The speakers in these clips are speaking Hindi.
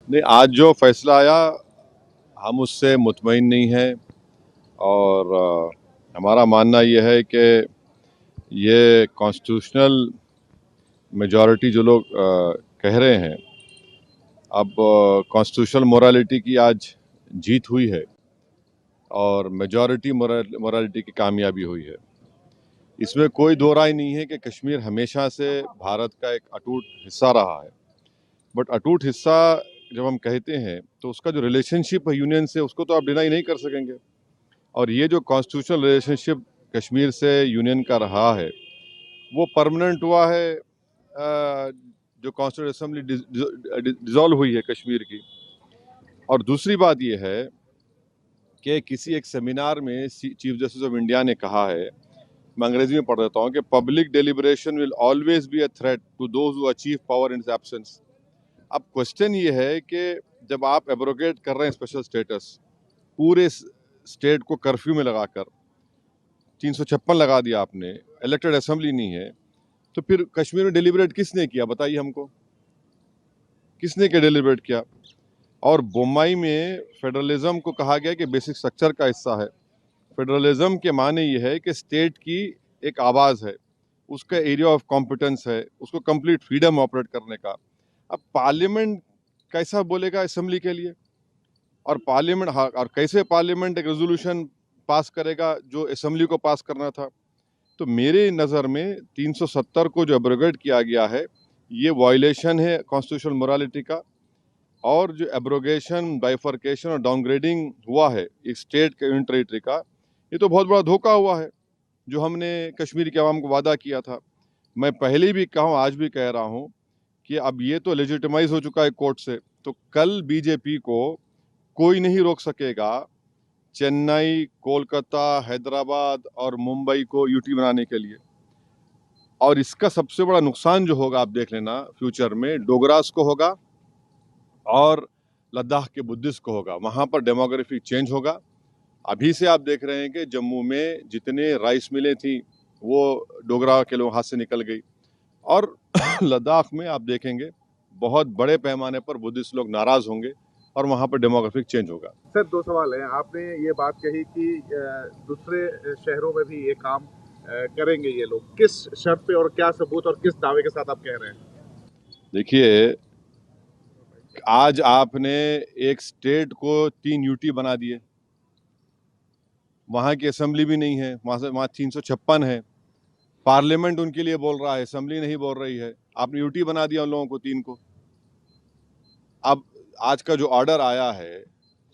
नहीं, आज जो फैसला आया हम उससे मुतमईन नहीं हैं और हमारा मानना यह है कि ये कॉन्स्टिट्यूशनल मेजॉरिटी जो लोग कह रहे हैं, अब कॉन्स्टिट्यूशनल मोरालिटी की आज जीत हुई है और मेजॉरिटी मोरालिटी की कामयाबी हुई है। इसमें कोई दो राय नहीं है कि कश्मीर हमेशा से भारत का एक अटूट हिस्सा रहा है। बट अटूट हिस्सा जब हम कहते हैं तो उसका जो रिलेशनशिप है यूनियन से, उसको तो आप डिनाई नहीं कर सकेंगे। और ये जो कॉन्स्टिट्यूशनल रिलेशनशिप कश्मीर से यूनियन का रहा है, वो परमानेंट हुआ है जो कॉन्स्टिट्यूंट असेंबली डिसॉल्व हुई है कश्मीर की। और दूसरी बात ये है कि किसी एक सेमिनार में चीफ जस्टिस ऑफ इंडिया ने कहा है, मैं अंग्रेजी में पढ़ देता हूँ, कि public deliberation will always be a threat to those who achieve power in absence. अब क्वेश्चन ये है कि जब आप एब्रोगेट कर रहे हैं स्पेशल स्टेटस, पूरे स्टेट को कर्फ्यू में लगाकर 356 लगा दिया आपने, इलेक्टेड असेंबली नहीं है, तो फिर कश्मीर में डिलीबरेट किसने किया बताइए हमको, किसने क्या डिलीबरेट किया? और बोम्बई में फेडरलिज्म को कहा गया कि बेसिक स्ट्रक्चर का हिस्सा है। फेडरलिज्म के माने ये है कि स्टेट की एक आवाज़ है, उसका एरिया ऑफ कॉम्पिटेंस है, उसको कंप्लीट फ्रीडम ऑपरेट करने का। अब पार्लियामेंट कैसा बोलेगा असेंबली के लिए? और पार्लियामेंट, हाँ, और कैसे पार्लियामेंट एक रेजोल्यूशन पास करेगा जो असेंबली को पास करना था? तो मेरे नज़र में 370 को जो एब्रोगेट किया गया है, ये वायलेशन है कॉन्स्टिट्यूशनल मोरालिटी का। और जो एब्रोगेशन, बाइफर्केशन और डाउनग्रेडिंग हुआ है एक स्टेट के यूनियन टेरिटरी का, ये तो बहुत बड़ा धोखा हुआ है जो हमने कश्मीर की आवाम को वादा किया था। मैं पहले भी कहा हूँ, आज भी कह रहा हूँ कि अब ये तो लेजिटिमाइज हो चुका है कोर्ट से, तो कल बीजेपी को कोई नहीं रोक सकेगा चेन्नई, कोलकाता, हैदराबाद और मुंबई को यूटी बनाने के लिए। और इसका सबसे बड़ा नुकसान जो होगा, आप देख लेना, फ्यूचर में डोगरास को होगा और लद्दाख के बुद्धिस्ट को होगा। वहाँ पर डेमोग्राफिक चेंज होगा। अभी से आप देख रहे हैं कि जम्मू में जितने राइस मिलें थी वो डोगरा के लोग हाथ से निकल गई। और लद्दाख में आप देखेंगे बहुत बड़े पैमाने पर बुद्धिस्ट लोग नाराज होंगे और वहाँ पर डेमोग्राफिक चेंज होगा। सर, दो सवाल हैं। आपने ये बात कही कि दूसरे शहरों में भी ये काम करेंगे ये लोग, किस शर्त पे और क्या सबूत और किस दावे के साथ आप कह रहे हैं? देखिए, आज आपने एक स्टेट को 3 यूटी बना दिए, वहाँ की असेंबली भी नहीं है, वहाँ 356 है। पार्लियामेंट उनके लिए बोल रहा है, असेंबली नहीं बोल रही है। आपने यूटी बना दिया उन लोगों को 3 को। अब आज का जो ऑर्डर आया है,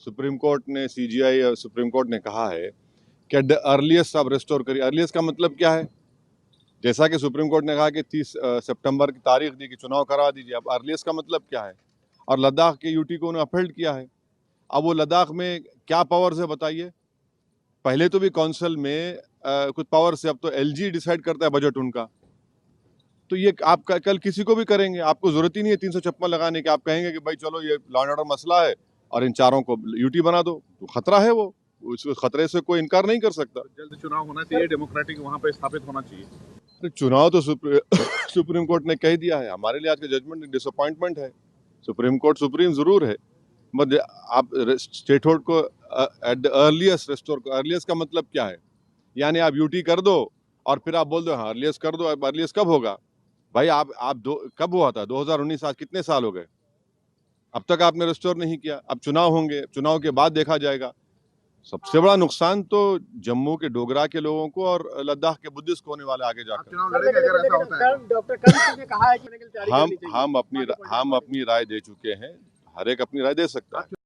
सुप्रीम कोर्ट ने, सीजीआई और सुप्रीम कोर्ट ने कहा है कि द अर्लीस्ट आप रेस्टोर करिए। अर्लीस्ट का मतलब क्या है? जैसा कि सुप्रीम कोर्ट ने कहा कि 30 सितंबर की तारीख दी कि चुनाव करा दीजिए, अब अर्लीस्ट का मतलब क्या है? और लद्दाख के यूटी को उन्होंने अपहेल्ड किया है। अब वो लद्दाख में क्या पावर्स है बताइए? पहले तो भी काउंसिल में कुछ पावर से, अब तो एलजी डिसाइड करता है बजट उनका। तो ये आप कल किसी को भी करेंगे, आपको जरूरत ही नहीं है 356 लगाने की। आप कहेंगे कि भाई चलो ये लॉ एंड ऑर्डर मसला है और इन चारों को यूटी बना दो, तो खतरा है वो, उस खतरे से कोई इनकार नहीं कर सकता। जल्द चुनाव होना चाहिए, डेमोक्रेटिक वहाँ पे स्थापित होना चाहिए। तो चुनाव तो सुप्रीम कोर्ट ने कह दिया है। हमारे लिए आज का जजमेंट डिसअपॉइंटमेंट है। सुप्रीम कोर्ट सुप्रीम जरूर है, मगर आप स्टेट होल्ड को एट द अर्लीस्ट रेस्टोर को। अर्लीस्ट का मतलब क्या है? यानी आप यूटी कर दो और फिर आप बोल दो हाँ अर्लीस्ट कर दो। अब अर्लीस्ट कब होगा भाई? आप कब हुआ था? 2019, आज कितने साल हो गए? अब तक आपने रेस्टोर नहीं किया। अब चुनाव होंगे, चुनाव के बाद देखा जाएगा। सबसे बड़ा नुकसान तो जम्मू के डोगरा के लोगों को और लद्दाख के बुद्धिस्ट को होने वाला आगे जाकर। चुनाव लड़ेंगे अगर ऐसा होता है? डॉक्टर करण सिंह ने कहा है कि हम अपनी राय दे चुके हैं। हर एक अपनी राय दे सकता है।